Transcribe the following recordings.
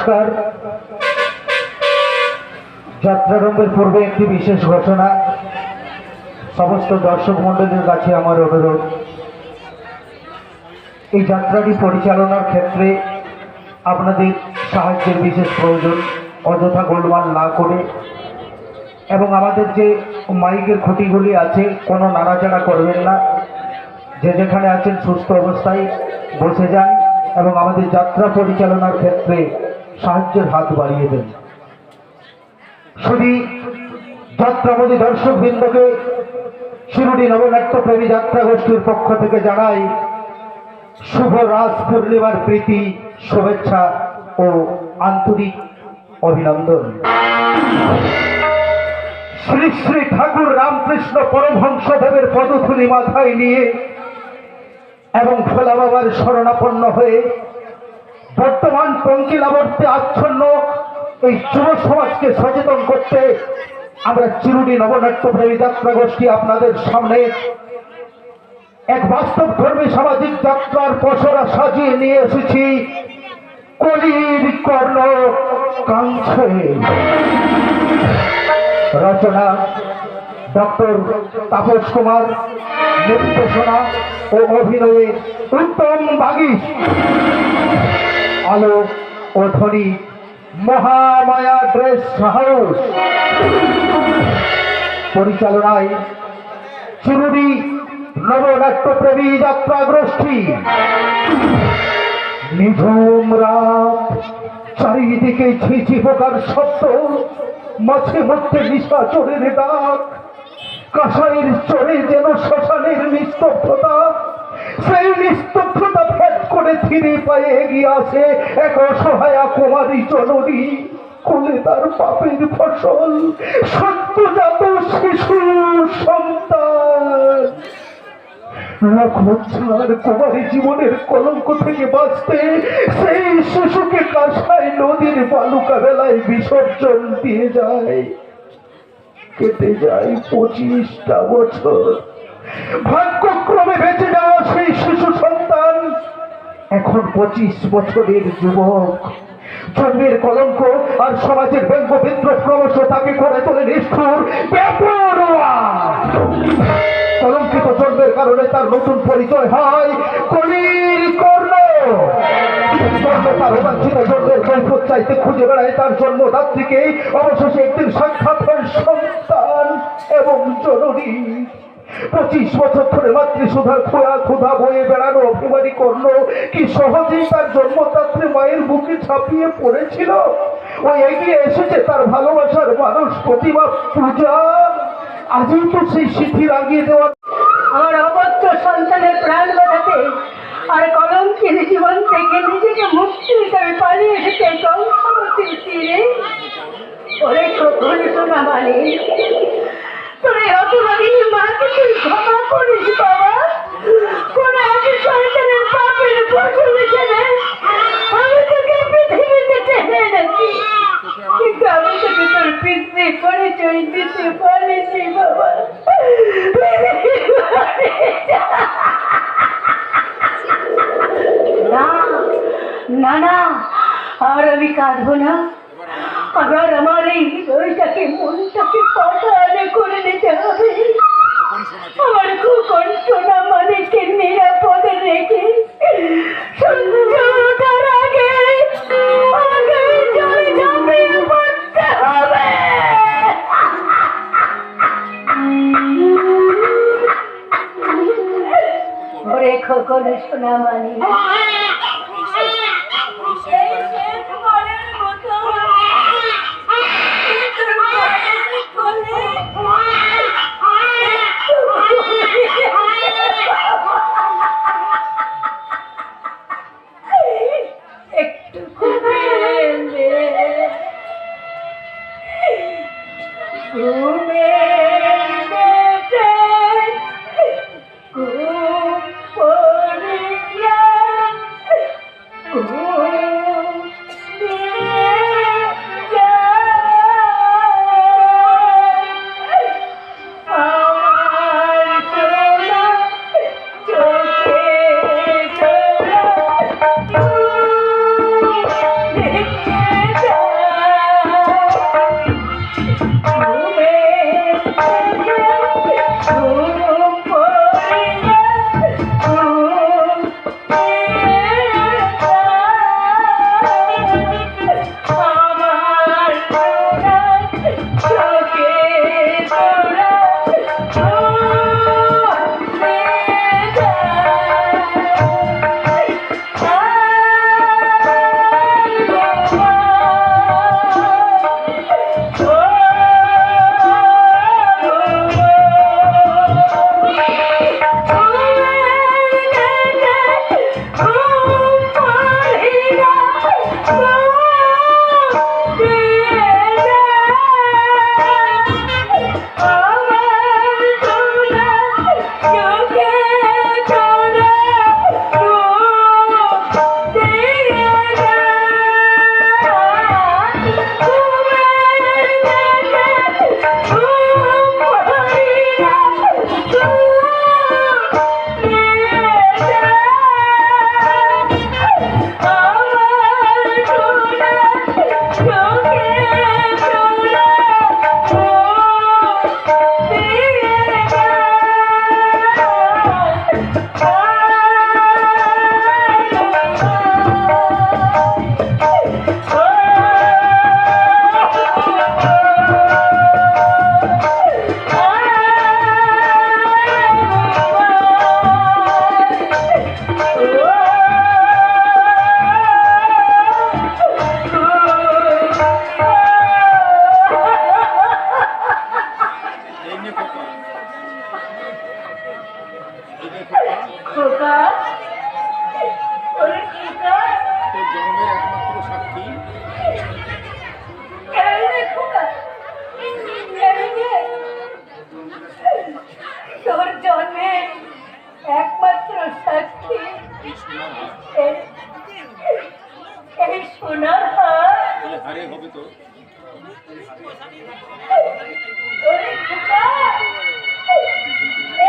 নমস্কার। যাত্রারম্ভের পূর্বে একটি বিশেষ ঘোষণা। সমস্ত দর্শক মণ্ডলীর কাছে আমার অনুরোধ, এই যাত্রাটি পরিচালনার ক্ষেত্রে আপনাদের সাহায্যের বিশেষ প্রয়োজন। অযথা গোলমাল না করে এবং আমাদের যে মাইকের খুঁটিগুলি আছে কোনো নাড়াচাড়া করবেন না। যে যেখানে আছেন সুস্থ অবস্থায় বসে যান এবং আমাদের যাত্রা পরিচালনার ক্ষেত্রে সাহায্যের হাত বাড়িয়ে দেন। শুধু যাত্রাপতি দর্শকবৃন্দকে শিরুডি নবনাট্যপ্রেমী যাত্রা গোষ্ঠীর পক্ষ থেকে জানাই শুভ রাস পূর্ণিমার প্রীতি, শুভেচ্ছা ও আন্তরিক অভিনন্দন। শ্রী শ্রী ঠাকুর রামকৃষ্ণ পরমহংসদেবের পদধূলি মাথায় নিয়ে এবং ভোলা বাবার শরণাপন্ন হয়ে বর্তমান পঙ্কিলাবর্তে আচ্ছন্ন এই যুব সমাজকে সচেতন করতে আমরা চিরুডি নবনাট্যপ্রেমী যাত্রা গোষ্ঠী আপনাদের সামনে এক বাস্তব ধর্মী সামাজিক যাত্রার পসরা সাজিয়ে নিয়ে এসেছি। কলির কর্ণ কাঞ্ছে। রচনা ডক্টর তাপস কুমার, নির্দেশনা ও অভিনয়ে উত্তম বাগিশ, আলো ও ধ্বনি মহামায়া ড্রেস হাউস, পরিচালনায় চিরুডি নবনাট্যপ্রেমী যাত্রা গোষ্ঠী। নিঝুম রাত, চারিদিকে ঝিঝি পোকার শব্দ, মাঝে মধ্যে নিশাচরের ডাক, কাঁসাইয়ের চরে যেন শ্মশানের নিস্তব্ধতা। সেই নিস্তব্ধতা ভেদ করে ধীরে পায়ে এগিয়ে আসে এক অসহায়া কুমারী জননী। কোলে তার পাপের ফসল, সদ্যজাত শিশু সন্তান। লক্ষ্মণছাড় কুমারী জীবনের কলঙ্ক থেকে বাঁচতে সেই শিশুকে কাঁসাই নদীর বালুকা বেলায় বিসর্জন দিয়ে যায়। কেটে যায় 25টা বছর। ভাগ্যক্রমে বেঁচে যাওয়া সেই শিশু সন্তান এখন 25 বছরের যুবক। জন্মের কলঙ্ক আর সমাজের ব্যঙ্গ বিদ্রোহ ক্রমশ তাকে করে তোলে নিষ্ঠুর, বেপরোয়া। কলঙ্কিত জন্মের কারণে তার নতুন পরিচয় হয় কলির কর্ণ। তার অবাঞ্ছিত জন্মের কৈফিয়ত চাইতে খুঁজে বেড়ায় তার জন্মদাত্রীকে। অবশেষে একদিন সাক্ষাৎ হয় সন্তান এবং জননী। 25 বছর ধরে মাতৃসুধার ক্ষুধা বয়ে বেড়ানো অভিমানী কর্ণ কি সহজেই তার জন্মদাত্রী মায়ের বুকে ঝাঁপিয়ে পড়েছিল? ও এগিয়ে এসেছে তার ভালোবাসার মানুষ প্রতিমা পূজা। আজই তো সেই সিদ্ধি লাগিয়ে দেওয়া আমার অবদ্ধ সন্তানের প্রাণ বাঁচাতে আর কলঙ্কিত জীবন থেকে নিজেকে মুক্তি হিসাবে পালিয়ে এসেছে গঙ্গাবতীর তীরে। ওরে কখন শোনা মানে তোর অপরাধী মাকে তুই ক্ষমা করিস বাবা। কোন এক সন্তানের পাপের ফসল হিসেবে আমি তোকে পৃথিবীতে টেনে এনেছি, কিন্তু আমি তোকে তোর পিতৃ পরিচয় দিতে পারিনি বাবা। না না, আর আমি কাঁদবো না। আবার আমার এই হৃদয়টাকে মনটাকে পাতালে করে নিতে হবে। আমার কুকণ্ঠনা মালিককে নিরাপদে রেখে সূর্য ওঠার আগে আমাকে জলে ঝাঁপিয়ে পড়তে হবে। ওরে খোকন সোনা মালিক, চোখে তোরা তোর জন্মে একমাত্র সাক্ষী এই সোনার হার হবে তো ওরে খোকা,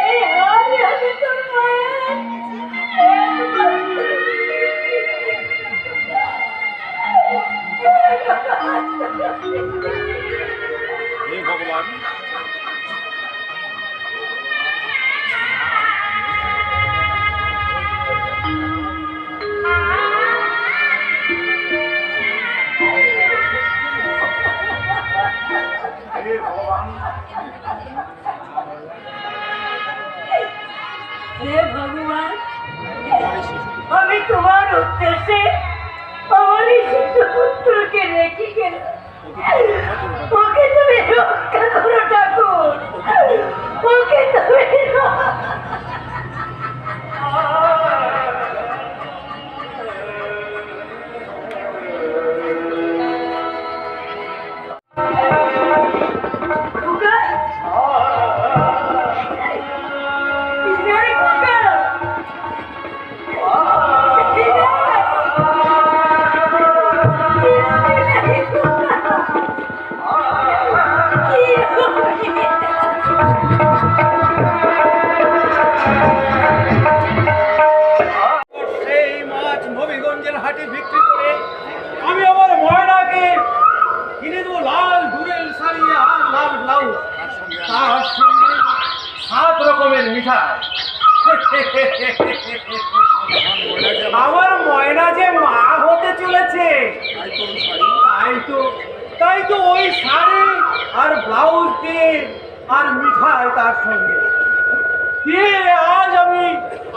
এই হার হবে তোর মায়ের হে ভগবান, হে ভগবান, আমি তোমার উদ্দেশ্যে আমার এই শিশু পুত্রকে রেখে গেলাম। ওকে তুমি রক্ষা করো ঠাকুর, ওকে তুমি বিক্রি করে আমি আমার ময়নাকে কিনে দেবো লাল ডুরেল শাড়ি আর লাল ব্লাউজ, তার সঙ্গে 7 রকমের মিঠাই। আমার ময়না যে মা হতে চলেছে, তাই তো ওই শাড়ি আর ব্লাউজ দিয়ে আর মিঠাই তার সঙ্গে দিয়ে আজ আমি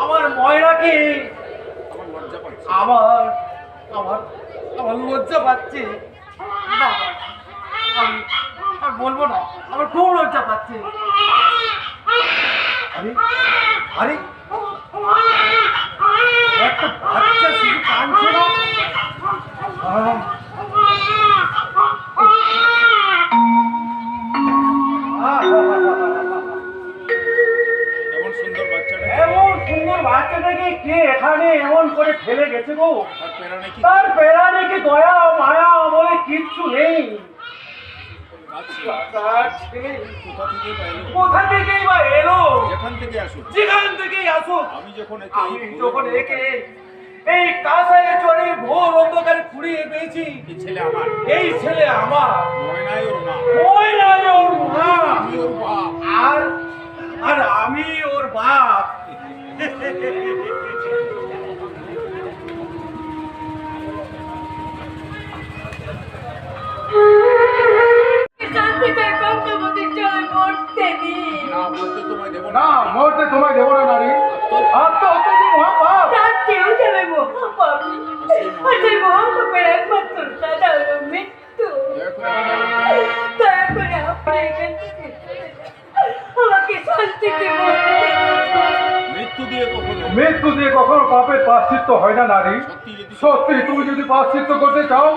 আমার ময়নাকে আমার আমার আমার লজ্জা পাচ্ছে। আমি বলবো না, আমার খুব লজ্জা পাচ্ছে। আরে আরে একটা বাচ্চা শিশু কাঁদছে না? এমন সুন্দর বাচ্চাটাকে কে এখানে এমন করে ফেলে গেছে গো? তার পেরানে কি দয়া মায়া বলে কিচ্ছু নেই। কোথা থেকেই বা এলো? যেখান থেকেই আসুক, আমি যখন একে এই কাঁসায় চড়ে ভোর অন্ধকারে কুড়িয়ে পেয়েছি, এই ছেলে আমার, ময়নাই ওর মা, আর আমি ওর বাপ। মরতে তোমায় দেবো না নারী। আত্মহত্যা যে মহাপাপ। তার চেয়েও যাবে মহাপাপ। আর সেই মহাপাপের একমাত্র সাজা হলো মৃত্যু। দয়া করে আপনি এখান থেকে আমাকে শান্তিতে মরতে দিন। মৃত্যু দিয়ে কখনো পাপের প্রায়শ্চিত্ত হয় না নারী। সত্যি তুমি যদি প্রায়শ্চিত্ত করতে চাও,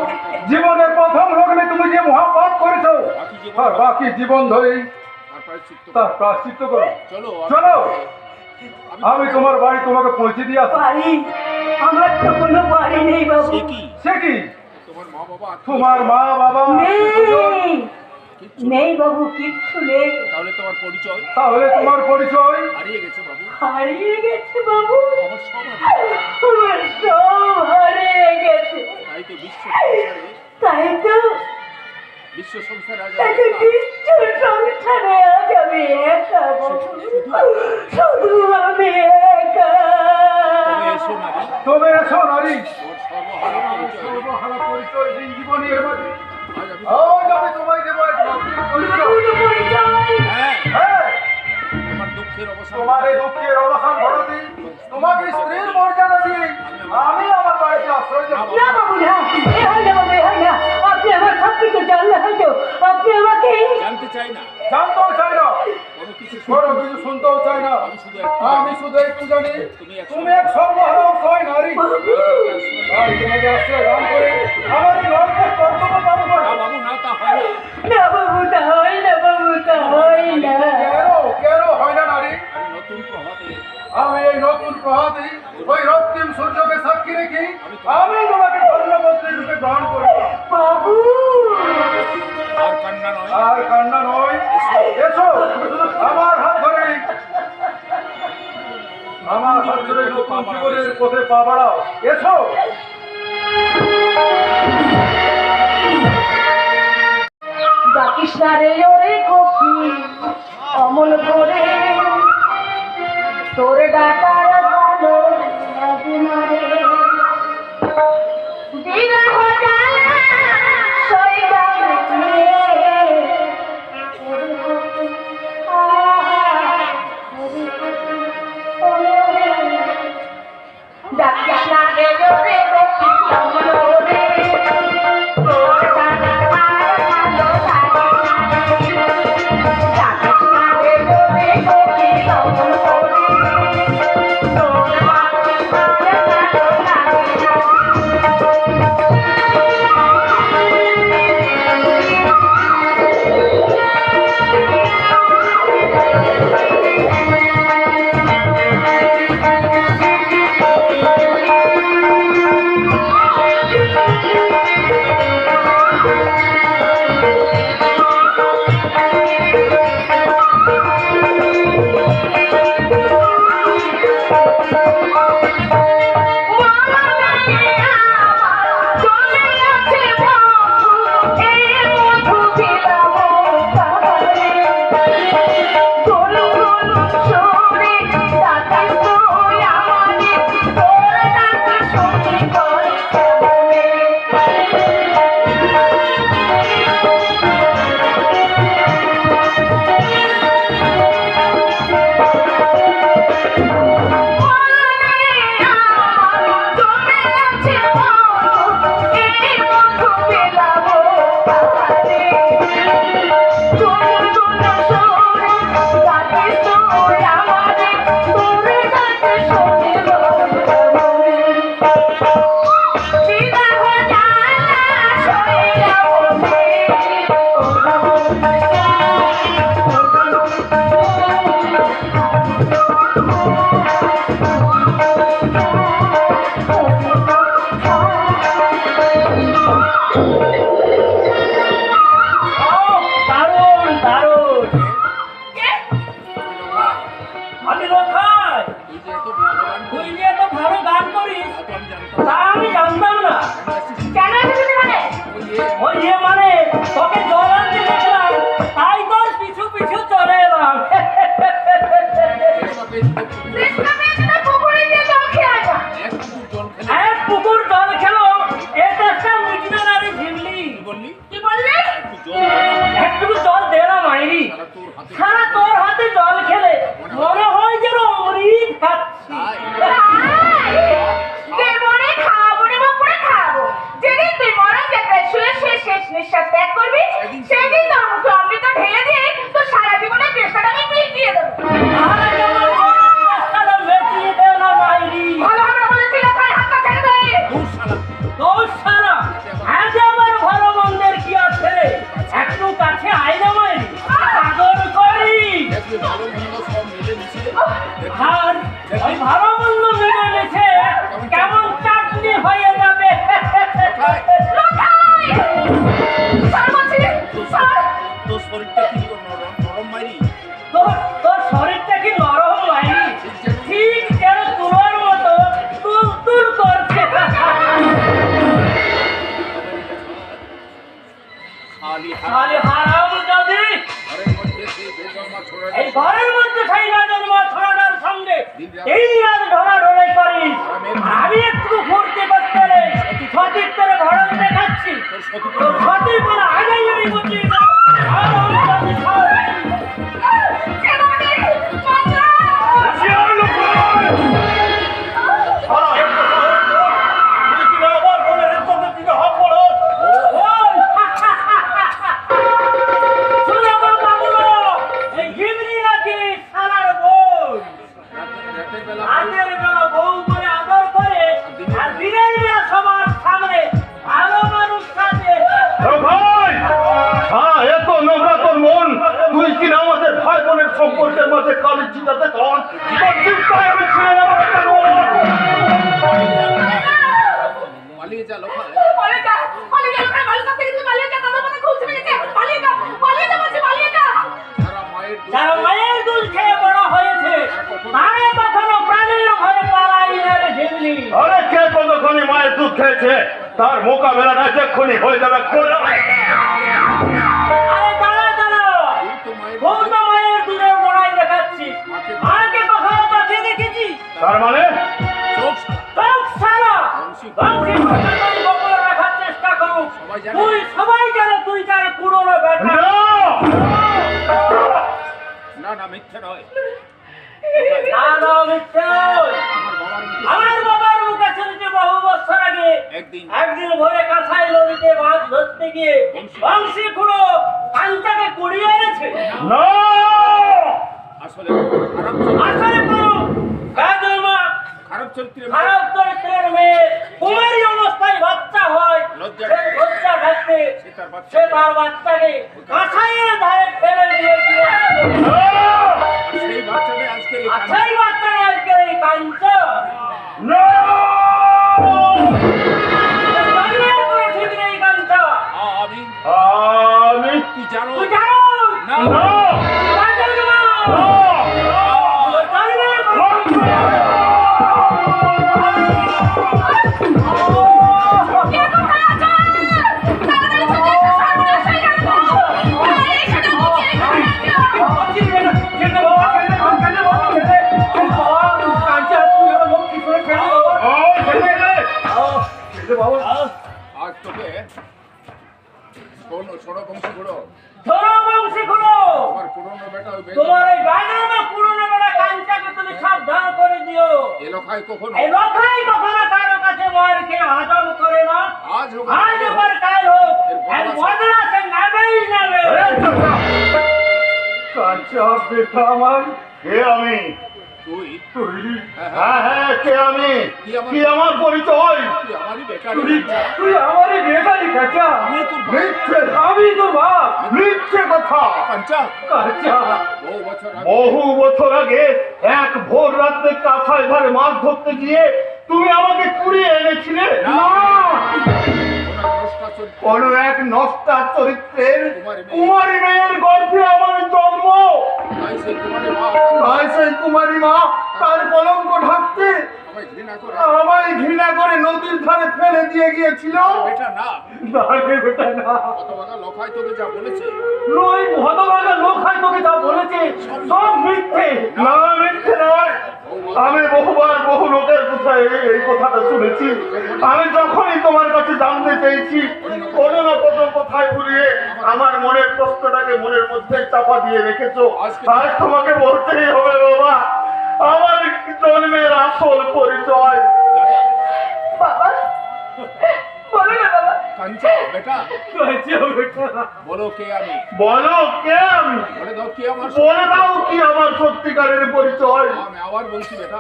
জীবনের প্রথম লগ্নে তুমি যে মহাপাপ করেছো, আর বাকি জীবন ধরেই তার প্রায়শ্চিত্ত করো। চলো, আমি তোমার বাড়ি তোমাকে পৌঁছে দিয়ে আসবো। বাড়ি? আমার তো কোনো বাড়ি নেই বাবু। সে কি? তোমার মা বাবা নেই নেই বাবু, কিচ্ছু নেই। তাহলে তোমার পরিচয় তোমার পরিচয় হারিয়ে গেছে বাবু। হারিয়ে গেছে বাবু, আমার সব হারিয়ে গেছে। আমার সব হারিয়ে গেছে। তাই তো তাই তো বিশ্ব সংসার আজ তাই তো বিশ্ব সংসারে আজ আমি একা বাবু, শুধু আমি একা। তবে এসো নারী, তোমার সর্বহারা পরিচয় এই জীবনের মাঝে আজ আমি তোমায় দেবো এক নতুন পরিচয়। নতুন পরিচয়। হ্যাঁ, তোমার দুঃখের অবসান তোমার এই দুঃখের অবসান ঘটাতে তোমাকে স্ত্রীর মর্যাদা দিয়ে আমি আমার বাড়িতে আশ্রয় দেব। না বাবু না, এ হয় না বাবু, এ হয় না। আপনি আমার সব কিছু জানলে হয়তো আপনি আমাকে জানতে চাই না, জানতেও চাই না, কোনো কিছু কোনো কিছু শুনতেও চাই না। আমি শুধু একটু জানি, তুমি এক সর্বহারা অসহায় নারী। তাই তোমাকে আশ্রয় দান করে আমার এই নরকের কর্তব্য পালন করো। বাবু না, তা হয় না। না বাবু, তা হয় না বাবু, তা হয় না। কেন হয় না নারী? আমি আমি নতুন প্রভাতে এই নতুন প্রভাতে ওই রক্তিম সূর্যকে সাক্ষী রেখে আমি তোমাকে কন্যাপত্রী রূপে গ্রহণ করব। বাবু আর কান্না নয়, আর কান্না নয়, এসো আমার হাত ধরে, আমার হাত ধরে নতুন জীবনের পথে পা বাড়াও। এসো। ডাকিস না রে ওরে কপি অমল করে, তোর ডাকার ভালো লাগে না রে। বিরহ জ্বালা সইবা নিয়ে, ডাকিস না রে ওরে কপি অমল করে, তোর ডাকার ভালো লাগে না রে। ডাকিস না রে ওরে কপি অমল করে, তোর ডাকার ভালো লাগে না রে। তোর শরীরটা কি নরম মাইরি? তোর শরীরটা কি নরম হয়নি? ঠিক যেন তোমার মতো তুল করছে। খালি হারাম যদি এই ঘরের মধ্যে সেই রাজন্মা ছড়ানোর সঙ্গে এই রাত ঢলাঢলি করিস। আমি একটু ফুর্তি করতে নেই, সতীর তোরে ঘরণ দেখাচ্ছি। তোর সতী বলে আগেই আমি বুঝি সম্পর্কের মাঝে কালি চিন্তাতে তখন আমি ছেড়ে নেবো। পালিয়ে যা লোক যারা মায়ের দুধ খেয়ে বড় হয়েছে তারা কখনো প্রাণীর ঘরে পালাই না রে ঝিমলি। আরে কে কতক্ষণে মায়ের দুধ খেয়েছে তার মোকাবেলাটা যখনই হয়ে যাবে। আরে দাঁড়া দাঁড়া, খুব তো মায়ের দুধের বড়াই দেখাচ্ছিস। মাকে কখনো চোখে দেখেছি? তার মানে চোখ ছাড়া বংশী গোপন রাখার চেষ্টা করুক। তুই সবাই জানে তুই তার পুরনো বেটা। না না মিথ্যে নয়। না মিথ্যে নয়। আমার বাবার মুখে শুনেছি বহু বছর আগে একদিন ভোরে কাঁসাই নদীতে মাছ ধরতে গিয়ে বংশী খুঁড়ো কাঞ্চাকে কুড়িয়ে এনেছে। আসলে খারাপ চরিত্রের মেয়ে কুমারী অবস্থায় বাচ্চা হয়, লজ্জা থাকতে সে তার বাচ্চাকে কাঁসাইয়ের ধারে ফেলে দিয়েছিল। সেই বাচ্চাটা আজকের এই কাঞ্চা ঠিক নেই। কাঞ্চা আমি তুই জানো না আজ তোকে ছোট বংশী গুলো আমার পুরনো বেটা তোমার এই গানের না পুরনো বেটা কাঞ্চাকে তুমি সাবধান করে দিও। এ লোকাই কখনো কারো কাছে মার খেয়ে হজম করে না। আজ হোক কাল হোক এর বদলা সে নেবেই নেবে। কাঁচা বেটা আমার কে আমি? তুই হ্যাঁ হ্যাঁ কে আমি? কি আমার পরিচয়? তুই আমারই বেটা তুই আমারই বেটারি কাঁচা। মিথ্যে, আমি তোর বাপ। মিথ্যে কথা। কাঞ্চা কাঁচা বহু বছর আগে বহু বছর আগে এক ভোর রাত্রে কাঁসাই ধারে মাছ ধরতে গিয়ে তুমি আমাকে কুড়িয়ে এনেছিলে। না, কোনো এক নষ্টা চরিত্রের কুমারী মেয়ের গর্ভে আমার জন্ম। তাই সেই কুমারী মা তার কলঙ্ক ঢাকতে আমায় ঘৃণা করে নদীর ধারে ফেলে দিয়ে গিয়েছিল। বেটা না বেটা না, হতভাগা লোকাই তোকে যা বলেছে নয় হতভাগা লোকাই তোকে যা বলেছে সব মিথ্যে। না মিথ্যে নয়, আমি বহুবার বহু লোকের কোথায় এই কথাটা শুনেছি। আমি যখনই তোমার কাছে জানতে চেয়েছি কোনো না কোনো কথায় ঘুরিয়ে আমার মনের প্রশ্নটাকে মনের মধ্যে চাপা দিয়ে রেখেছো। আজ তোমাকে বলতেই হবে বাবা, আমার জন্মের আসল পরিচয়। বাবা বলো না বাবা। কাঞ্চা বেটা বলো কে আমি? বলো কে আমি? বলে দাও কে আমার? বলে দাও কি আমার সত্যিকারের পরিচয়? আমি আবার বলছি বেটা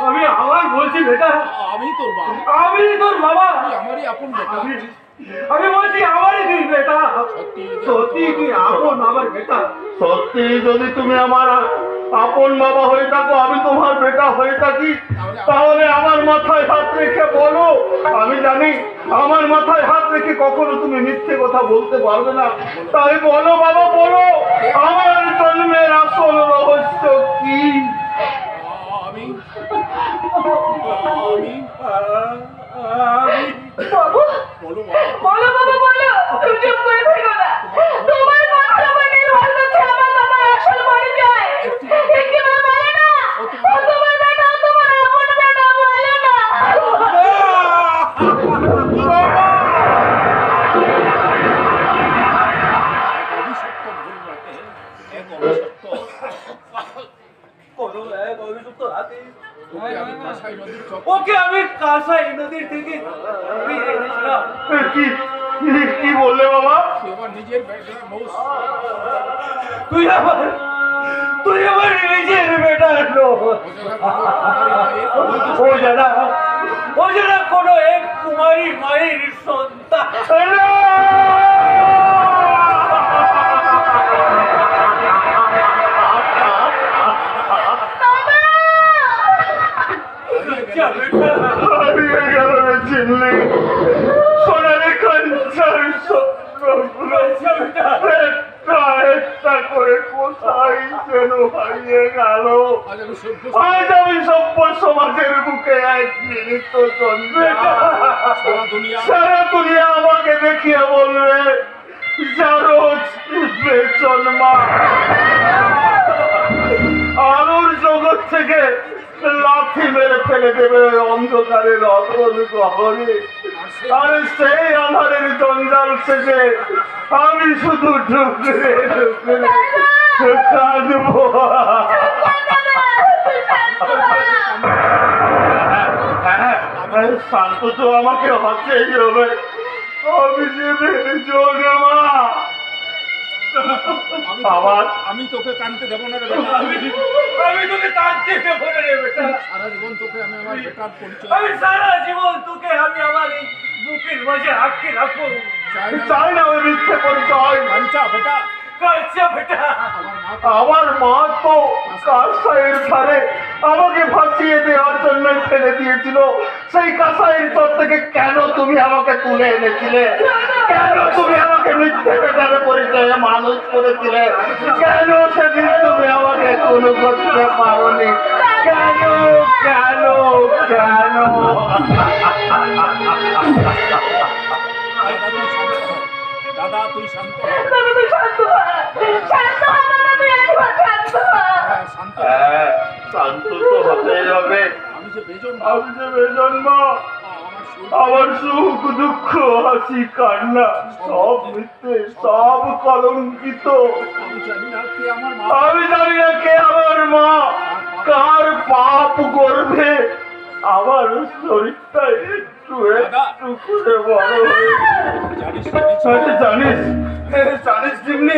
আমি আবার বলছি বেটা, আমি তোর বাবা। আমি তোর বাবা। তুই আমারই আপন বেটা। আমি বলছি আমারই তুই বেটা, সত্যি তুই আপন আমার বেটা। সত্যি যদি তুমি আমার আপন বাবা হয়ে থাকো, আমি তোমার বেটা হয়ে থাকি, তাহলে আমার মাথায় হাত রেখে বলো। আমি জানি আমার মাথায় হাত রেখে কখনো তুমি মিথ্যে কথা বলতে পারবে না। তাই বলো বাবা, বলো আমার জন্মের আসল রহস্য কি? বাবু, বলো বাবা, বলো। তুমি চুপ করে থেকো না। তোমার কথার উপর নির্ভর করছে আমার বাবার আসল পরিচয়। একেবারে বলো না। ও তোমার বেটা, ও তোমার আপন বেটা, বলো না। ওকে আমি কাঁসাই নদীর থেকে ফিরে এনেছিলাম। কি কি বললে বাবা? তুই আমার নিজের বেটা নয়। ও যারা কোনো এক কুমারী মায়ের সন্তান। হারিয়ে গেল রে চিনলি, সোনালি কাঞ্চার স্বপ্নগুলো একটা একটা করে কোথায় যেন হারিয়ে গেল। আজ আমি সভ্য সমাজের বুকে এক মিনিট জন্মে, সারা দুনিয়া আমাকে দেখিয়ে বলবে যারো জন্মা। আলোর জগৎ থেকে লাথি মেরে ফেলে দেবে অন্ধকারের অতল গহরে। আর সেই আধারের জঞ্জাল থেকে আমি শুধু ঢুকরে ঢুকরে কাঁদবো। শান্ত তো আমাকে হচ্ছেই হবে। আমি যে জন্মা, আমি তোকে কানতে দেবো না রে আমি তোকে কাঁদতে দেবো না রে বেটা। সারা জীবন তোকে আমি আমার বেটার পরিচয়, আমি সারা জীবন তোকে আমি আমার এই বুকের মাঝে আটকে রাখবো। চাই না ওই মিথ্যে পরিচয়। কাঞ্চা বেটা, কাঁদছে বেটা। আমার মা তো কাঁসাইয়ের ধারে আমাকে ভাসিয়ে দেওয়ার জন্য ফেলে দিয়েছিল। সেই কাঁসাইয়ের চর থেকে কেন তুমি আমাকে তুলে এনেছিলে? কেন তুমি আমাকে মিথ্যে বেটার পরিচয়ে মানুষ করেছিলে? কেন সেদিন তুমি আমাকে কোনো করতে পারোনি? কেন কেন কেন? দাদা তুই শান্ত হ। তুমি তো শান্ত হ। শান্ত হ বাবা, তুই একবার শান্ত হ। শান্ত হ্যাঁ, শান্ত তো হতেই হবে। আমি যে বেজন্ম, আমার সুখ দুঃখ হাসি কান্না সব মিথ্যে, সব কলঙ্কিত। আমি জানি না কে আমার মা, আমি জানি না কে আমার মা, কার পাপ গর্ভে আমার শরীরটা একটু একটু করে বড় হয়ে। জানিস যেমনি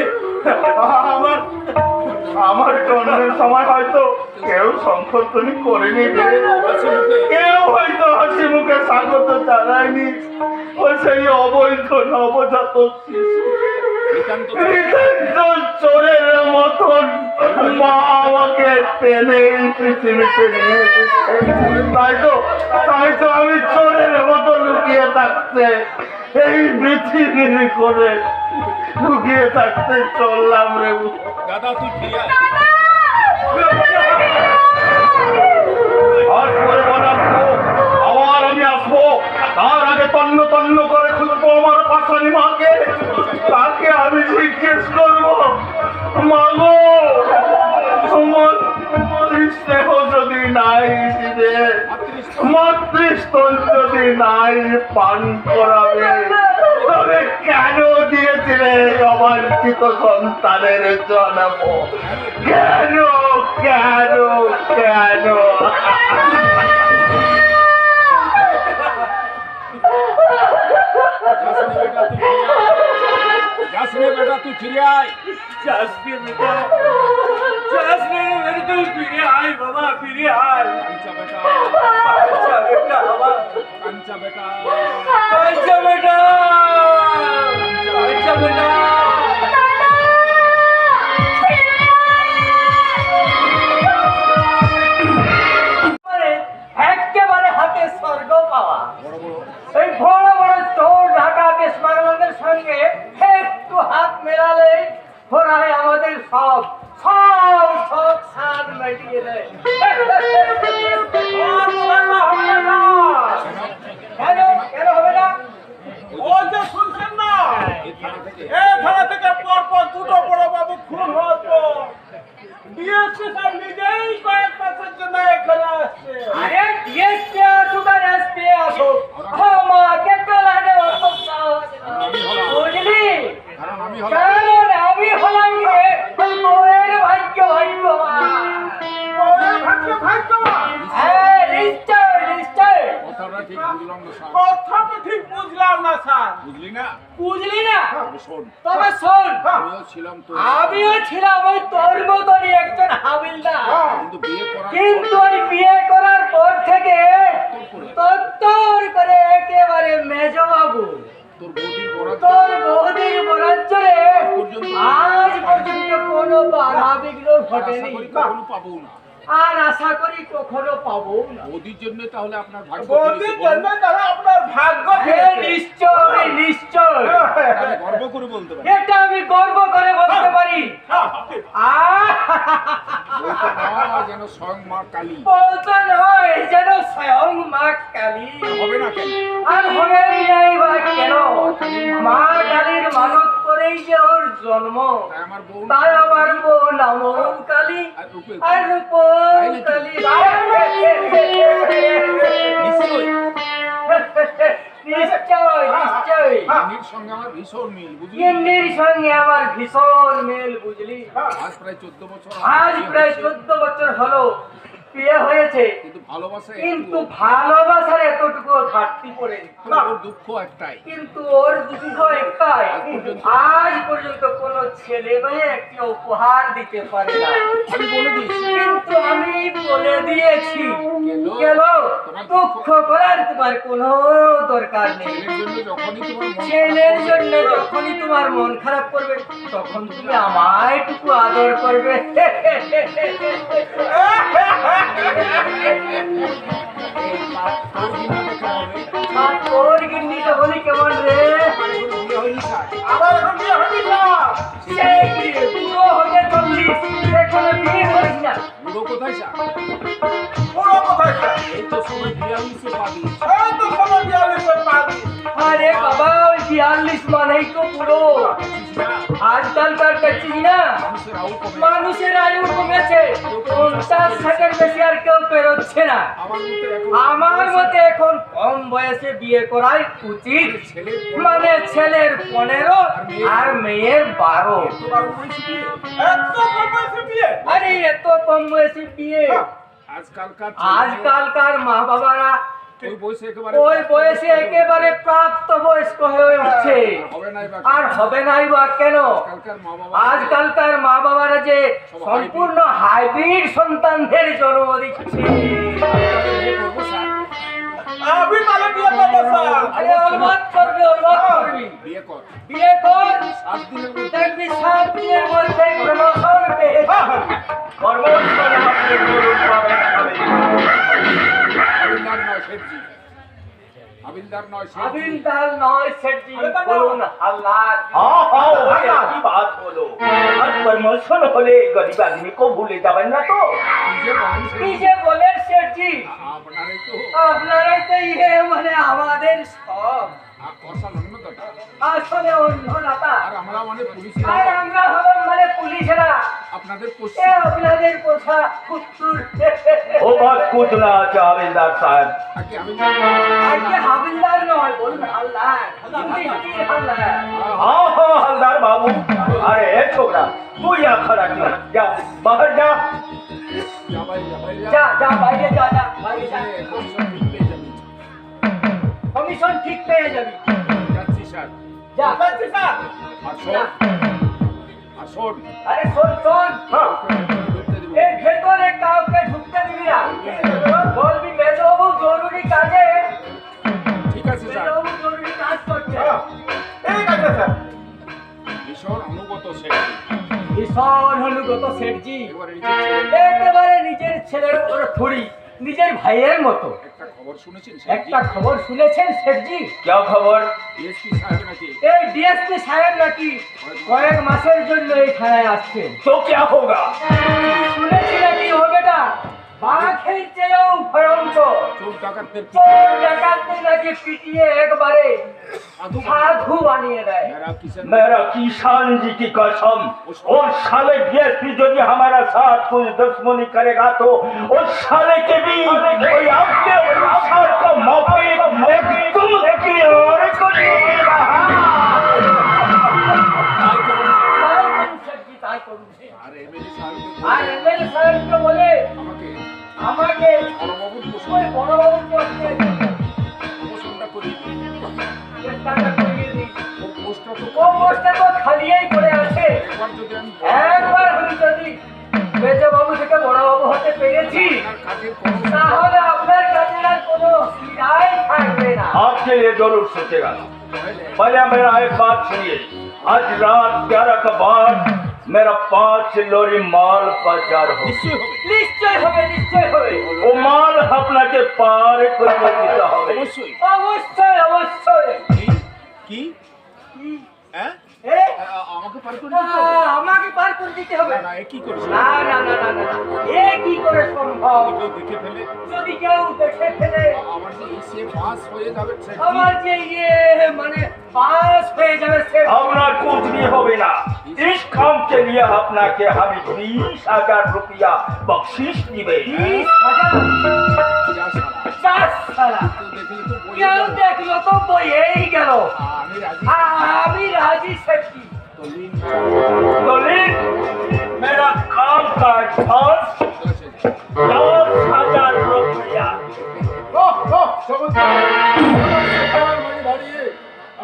আমার জন্মের সময় হয়তো কেউ সংকল্পনি করেনি, কেউ হয়তো হাসি মুখে স্বাগত জানায়নি। ও সেই অবৈধ নবজাত শিশু চোরের মতন মা আমাকে টেনে এই পৃথিবীতে নিয়ে এসেছে। তাই তো আমি চোরের মতো লুকিয়ে থাকতে এই পৃথিবীর করে লুকিয়ে থাকতে চললাম রে। দাদা তুই ফিরে আয়। আর করবো না, আবার আমি আসবো। তার আগে তন্ন তন্ন করে খুঁজবো আমার পাশানি মাকে। তাকে আমি জিজ্ঞেস করবো, মাগো স্নেহ যদি নাই দিবে, মাতৃস্তন যদি নাই পান করাবে, তবে কেন দিয়েছিলে অবাঞ্ছিত সন্তানের জন্ম? কেন কেন কেন? বেটা তুই ফিরে আয়। যাসনে বেটা, তুই ফিরে আয় বাবা, ফিরে আয়। কাঞ্চা বেটা, কাঁদছে বেটা বাবা, কাঞ্চা বেটা, কাঁদছে বেটা। যাবেন না। একেবারে হাতে স্বর্গ পাওয়া, এই বড় বড় চোর ডাকাতের স্মারকের সঙ্গে একটু হাত মেলালে ঘোড়ায় আমাদের সব সব সব সার মিটিয়ে দেয়। কেন কেন হবে না? ও যে শুনছেন না, এই থানা থেকে পরপর দুটো বড় বাবু খুন হওয়ার পর ডিএসপি সাহেব নিজেই কয়েক মাসের জন্য এখানে আসছে। আরে ডিএসপি আসুক আর এসপি আসুক, আমাকে তো লাগে অত সাহস না। বুঝলি? কারণ আমি হলাম রে তোর ভাগ্য ভাগ্যবান। ওরে ভাগ্যবান। হ্যাঁ, নিশ্চয় নিশ্চয়। কথাটা ঠিক বুঝলাম না স্যার। বুঝলি না? তবে শোন, আমিও ছিলাম ওই তোর মতনই একজন হাবিলদার, কিন্তু ওই বিয়ে করার পর থেকে তোর করে একেবারে মেজবাবু তোর বৌদির বরাঞ্চলে আজ পর্যন্ত কোনো বাধা বিঘ্ন ঘটেনি, আর আশা করি কখনো পাবো না। মোদির জন্য তাহলে আপনার ভাগ্য বৌদির জন্য তাহলে আপনার ভাগ্য হ্যাঁ, নিশ্চয় নিশ্চয়, গর্ব করে বলতে পারেন। এটা আমি গর্ব করে বলতে পারি। যেন স্বয়ং মা কালী বলতে নয়, যেন স্বয়ং মা কালী। হবে না কেন? আর হবে নাই বা কেন? মা কালীর মানত করেই যে ওর জন্ম, তাই আমার বউ নামও কালী আর রূপও কালী। নিশ্চয় নিশ্চয় নিশ্চয়, এর সঙ্গে আমার ভীষণ মিল, বুঝলি? ইন্দির সঙ্গে আমার ভীষণ মেল, বুঝলি? আজ প্রায় 14 বছর আজ প্রায় 14 বছর হলো বিয়ে হয়েছে, কিন্তু ভালোবাসা কিন্তু ভালোবাসার এতটুকু ঘাটতি পড়ে। ওর দুঃখ একটাই, কিন্তু ওর দুঃখ একটাই, আজ পর্যন্ত কোন ছেলে মেয়ে একটি উপহার দিতে পারে না। আমি বলে দিয়েছি, কিন্তু আমি বলে দিয়েছি কেন দুঃখ করার তোমার কোনো দরকার নেই। ছেলের জন্য যখনই তোমার মন খারাপ করবে তখন তুমি আমায় টুকু আদর করবে। আর তোর গিন্নিটা হলি কেমন রে? আমার এখন বিয়ে হয়নি স্যার। সেই বিয়ে, পুরো হতে চল্লিশ, এখনো বিয়ে করিস না। বুড়ো কোথায় স্যার? পুরো কোথায় স্যার? এই তো সময় 42-এ পা দিয়েছে। এই তো সময় 42-এর পা দিয়েছে। আরে বাবা, ওই 42 মানেই তো পুরো। আজকালকার দেখছিস না, মানুষের আয়ু কমে, মানুষের আয়ু কমেছে, 50-60 বেশি আর কেউ পেরোচ্ছে না। আমার মতে এখন কম বয়সে বিয়ে করাই উচিত, মানে ছেলের 15 আর মেয়ের 12। এত কম বয়সে বিয়ে? আরে এত কম বয়সে বিয়ে, আজকালকার মা বাবারা ওই বয়সে একেবারে ওই বয়সে একেবারে প্রাপ্ত বয়স্ক হয়ে উঠছে, হবে নাই বা আর হবে নাই বা কেন? আজকালকার মা বাবা আজকালকার মা বাবারা যে সম্পূর্ণ হাইব্রিড সন্তানদের জন্ম দিচ্ছে। করবো স্যার, আমি তাহলে বিয়ে করবো স্যার। আরে অলমাত করবি, অলমাত করবি, বিয়ে কর, বিয়ে কর, 7 দিনের মধ্যে দেখবি 7 দিনের মধ্যে প্রমোশন পেয়ে যাবি। কর্মস্থলে আপনি গরু পাবেন খাবে। হাবিলদার নয় শেঠজি, হাবিলদার নয় শেঠজি। হাবিলদার নয় শেঠজি, বলুন হালদার। हाँ हाँ वही की बात बोलो। आज प्रमोशन होले गरीब आदमी को भूले जाबेन ना तो। কি যে বলেন শেঠজি, আপনারাই তো আপনারাই তো ইয়ে মানে আমাদের সব, কষাল অন্যতা, আসলে অন্য নাতা। আর আমরা মানে পুলিশের আর আমরা হলাম মানে পুলিশেরা, আপনাদের এ পশ্চিম আপনাদের পোষা কুত্তুর। वो बात कुछ ना আছে হাবিলদার সাহেব। আগে আমি আজকে হাবিলদার নয়, বলুন হালদার, পুলিশের হালদার। हाँ हाँ हलदार बाबू। अरे ए छोकरा तू यहाँ खड़ा क्यों? जा बाहर जा। যা যা বাইরে যা, যা বাইরে যা, কমিশন ঠিক পেয়ে যাবি। যাচ্ছি স্যার, যা যাচ্ছি স্যার। আর শোন, আর শোন, আরে শোন শোন, ঢুকতে দিব। এই ভেতরে কাউকে ঢুকতে দিবি না, বলবি মেজবাবু জরুরি কাজে, ঠিক আছে স্যার, মেজবাবু জরুরি কাজ করছে। ঠিক আছে স্যার। ঈশ্বর অনুগত শেঠজি। ঈশ্বর অনুগত শেঠজি এবারে নিজের ছেলে একেবারে নিজের ছেলের উপর থুড়ি, নিজের ভাইয়ের মতো। একটা খবর শুনেছেন একটা খবর শুনেছেন শেঠজি? क्या খবর? ডিএসপি সাহেব নাকি এই ডিএসপি সাহেব নাকি কয়েক মাসের জন্য এই থানায় আসছেন। तो क्या होगा? শুনেছি নাকি ও বেটা বাঘের চেয়েও ভয়ঙ্কর। চোর ডাকাতদের চোর ডাকাতদের নাকি পিটিয়ে একবারে সাধু বানিয়ে দেয়। मेरा किसान जी की कसम, और साले डीएसपी यदि हमारा साथ कोई दुश्मनी करेगा तो उस साले के भी कोई अपने अनुसार का मौके एकदम क्लियर करेगा। তাই করুন শেঠজি, তাই করুন। আর এমএলএ সাহেব আর এমএলএ সাহেবকে বলে আমাকে আমাকে বড়বাবুর ওই বড়বাবুর পোস্টে প্রমোশনটা করিয়ে দিন। চেষ্টাটা করিয়ে দিই। ও পোস্টটা তো ও পোস্টে তো খালিই পড়ে আছে। একবার যদি আমি একবার আমি যদি মেজবাবু থেকে বড়বাবু হতে পেরেছি আপনার কাজের কোনো তাহলে আপনার কাছে আর কোনো অসুবিধাই থাকবে না। आपके लिए जरूर सोचेगा। पहले मेरा एक बात सुनिए, आज रात 11 के बाद मेरा 5 लॉरी माल बाजार हो, নিশ্চয়ই হবে, নিশ্চয় হবে, নিশ্চয় হবে। वो माल अपना के पार করে দিতে হবে। অবশ্যই। অবশ্যই, অবশ্যই। কি হ্যাঁ এ, আমাকে পার করে না, দিতে হবে? আমাকে পার করে দিতে হবে। না না এ কি করছে? না না না না না, এ কি করে সম্ভব? কেউ দেখে ফেলে যদি কেউ দেখে ফেলে আমার যে এসে পাস হয়ে যাবে শেঠজি। আমার যে ইয়ে মানে পাস হয়ে যাবে সে अपना कुछ भी होवे ना, इस काम के लिए अपना के हमें 20,000 रुपया बख्शीश दिवे। 20,000 যা শালা। চার সালা। কেউ দেখলে তো বলে কেউ দেবে। দেখলো তো বইয়েই গেল। আমি রাজি। আমি রাজি শেঠজি। তো লিন तो लिख मेरा काम का एडवांस 10,000 रुपया।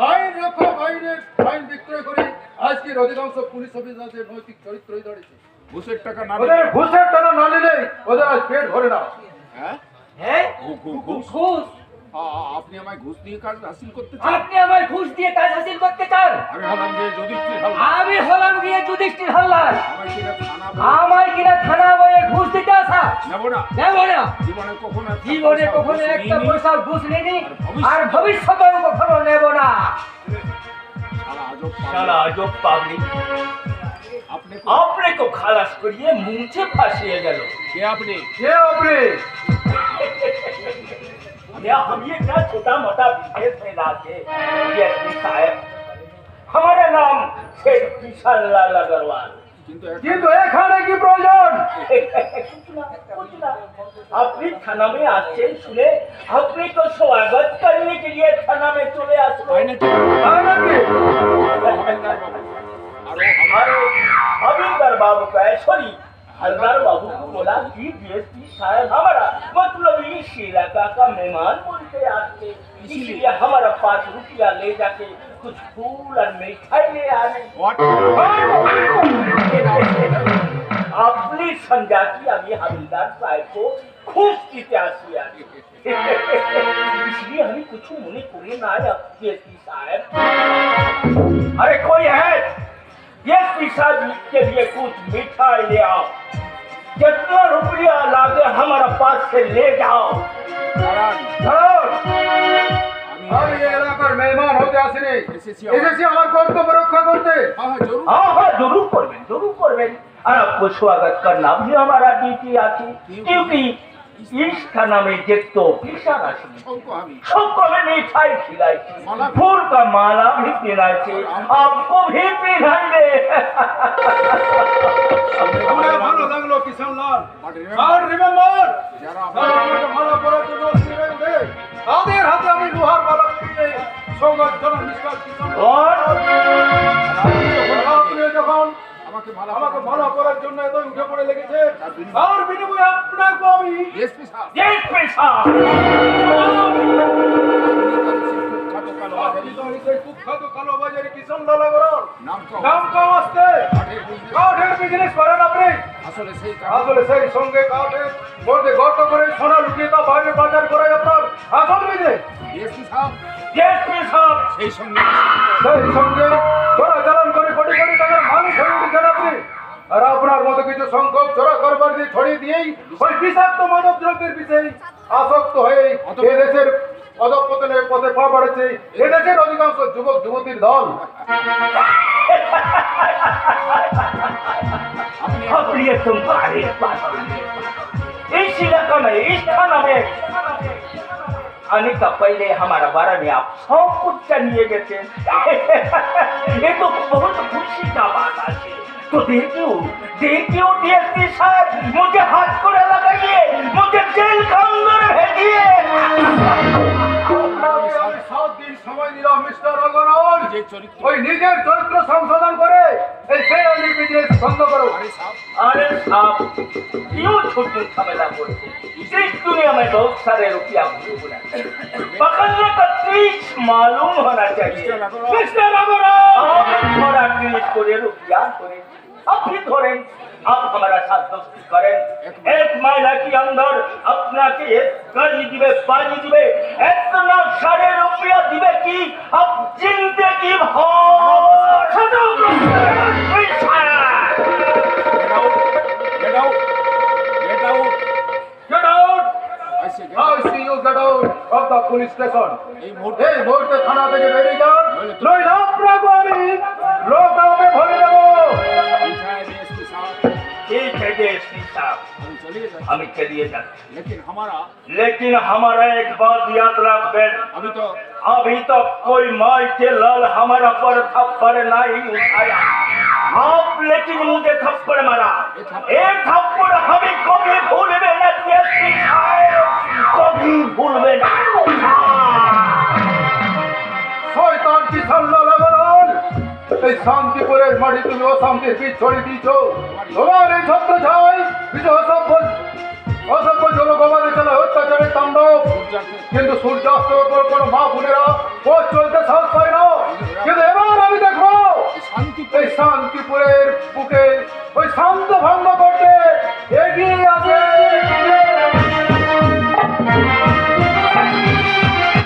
আইন রক্ষক আইনের আইন বিক্রয় করে আজকের অধিকাংশ পুলিশ অফিসারদের নৈতিক চরিত্রই দাঁড়িয়েছে। ঘুষের টাকা না ওদের ঘুষের টাকা না নিলে ওদের আজ পেট ভরে না। হ্যাঁ হ্যাঁ? ঘুষ ঘুষ? আপনি আমায় ঘুষ দিয়ে কাজ হাসিল করতে চান? আপনি আমার ঘুষ দিয়ে কাজ হাসিল করতে চান? আমি হলাম যে যুধিষ্ঠির হালদার। আমি হলাম গিয়ে যুধিষ্ঠির হালদার। আমায় কিনা থানা আমার কিনা থানা বয়ে ঘুষ দিতে আসা? নেব না। নেব না। জীবনে কখনো একটা জীবনে পয়সা কখনো ঘুষ একটা নিইনি। পয়সা ঘুষ নিইনি আর আর ভবিষ্যতেও কখনো নেব না। শালা আজব साला अजब पब्लिक আপনি आपने को खलास करिए मुंह से फांसिए गलो। কে আপনি? কে আপনি? या हम ये क्या छोटा मोटा विदेश में लाके डीएसपी साहब, हमारा नाम शेख किशन लाल अग्रवाल। কিন্তু কিন্তু এখানে কি প্রয়োজন? अपनी थाना में आते सुने अपने को स्वागत करने के लिए थाना में चले आसो। তাই নাকি? তাই নাকি? হালদার বাবু। আরো अरे हविलदार बाबू का है, सॉरी हलदार बाबू को बोला कि डीएसपी साहब हमारा मतलब इस इलाका का मेहमान बोलते आते, इसलिए हमारा 5 रुपया ले जाके कुछ फूल और मिठाई ले आने। হোয়াট? अपनी समझा कि अभी हविलदार साहब को खूब इतिहास किया, इसलिए हमें कुछ मुने पूरे ना आया। डीएसपी साहब, अरे कोई है डीएसपी साहब के लिए कुछ मिठाई ले आओ, जितना रुपया लाके हमारा पास से ले जाओ। দাঁড়ান। ধর, আমি আমি এই এলাকার মেহমান হতে আসিনি, এসেছি এসেছি আমার কর্তব্য রক্ষা করতে। হ্যাঁ হ্যাঁ জরুর। हाँ हाँ जरूर करबें, जरूर करबें। और आपको स्वागत करना भी हमारा ड्यूटी आती, क्योंकि इस थाना में जित तो ऑफिसर आती, শঙ্কু আমি सबको हमें मिठाई खिलाई, फूल का माला भी पहनाई थी, आपको भी पहनाएंगे। শুনে ভালো লাগলো কিষান লাল। বাট আর রিমেম্বার, যারা আমাকে মালা পরার জন্য ছিলেন যে, তাদের হাতে আমি লোহার মালা পরিয়ে সৌগত জানান মিস্টার কিষান লাল। और আপনি যখন আমাকে মালা আমাকে মালা পরার জন্য এত উঠে পড়ে লেগেছে, আর বিনিময়ে আপনাকে আমি ডিএসপি সাহেব जय पैसा খাটো কালো আপনি তো সেই কুখ্যাত কালোবাজারি কিষান লাল আগরওয়াল। নাম কম নাম কম আসতে কাঠের বিজনেস করেন আপনি। আসলে সেই আসলে সেই সঙ্গে কাঠের মধ্যে গর্ত করে সোনা লুকিয়ে তা বাইরে বাজার করাই আপনার আসল বিজনেস। ডিএসপি সাহেব जय पैसा সেই সঙ্গে সেই সঙ্গে চোরাচালান করে কোটি কোটি টাকার মানুষ হয়ে উঠেছেন আপনি, আর আপনার মতো কিছু সংখ্যক চোরা কারবার দিয়ে ছড়িয়ে দিয়েই ওই বিষাক্ত মাদক দ্রব্যের বিষয়ে আসক্ত হয়ে এদেশের অধঃপতনের পথে পা বাড়েছে এদেশের অধিকাংশ যুবক যুবতীর দল। আপনি একদম বাড়ির इस इलाका में इस थाना में आने का पहले हमारा बारे में आप सब कुछ जानिए गए थे। ये तो बहुत खुशी का बात है। तो देखियो डीएसपी साहब मुझे हाथ को लगाइए, मुझे जेल का अंदर भेजिए। 7 দিন সময় দিলাম মিস্টার অগরওয়াল, ওই নিজের চরিত্র সংশোধন করে এই বেআইনি বিজনেস বন্ধ করো। अरे साहब क्यों छोट झमेला बोलते? इस दुनिया में बहुत सारे रुपया पकड़ने का ट्रिक मालूम होना चाहिए। मिस्टर अग्रवाल थोड़ा ट्रिक करे रुपया करे अब भी धोरे आप हमारा साथ दोस्ती करें। एक महीना के अंदर अपना के गाड़ी दिवे बाजी दिवे इतना सारे रुपया दिवे कि अब जिंदगी भर Get out! I see you get out of the police station. এই মুহূর্তে থানা থেকে বেরিয়ে যান, নইলে আপনাকে আমি লোকাবে ভরে দেবো। ठीक है डीएसपी साहब हमें चलिए जाते, लेकिन हमारा एक बात याद रखें, अभी तक कोई माई के लाल हमारा पर थप्पड़ नहीं उठाया। आप लेकिन मुझे थप्पड़ मारा, एक थप्पड़ हमें कभी भूलवे ना डीएसपी साहब, कभी भूलवे ना। শয়তান কি সাল্লা লাগান, এই শান্তিপুরের মাটি তুমি অশান্তির বীজ ছড়িয়ে দিয়েছ। তোমার এই ছত্র ছাই কিছু অসভ্য যুবক আমাদের চালায় অত্যাচারের তাণ্ডব, কিন্তু সূর্যাস্তের উপর কোনো মা বোনেরা পথ চলতে সাহস পায় না। কিন্তু এবার আমি দেখবো এই শান্তিপুরের বুকে ওই শান্ত ভঙ্গ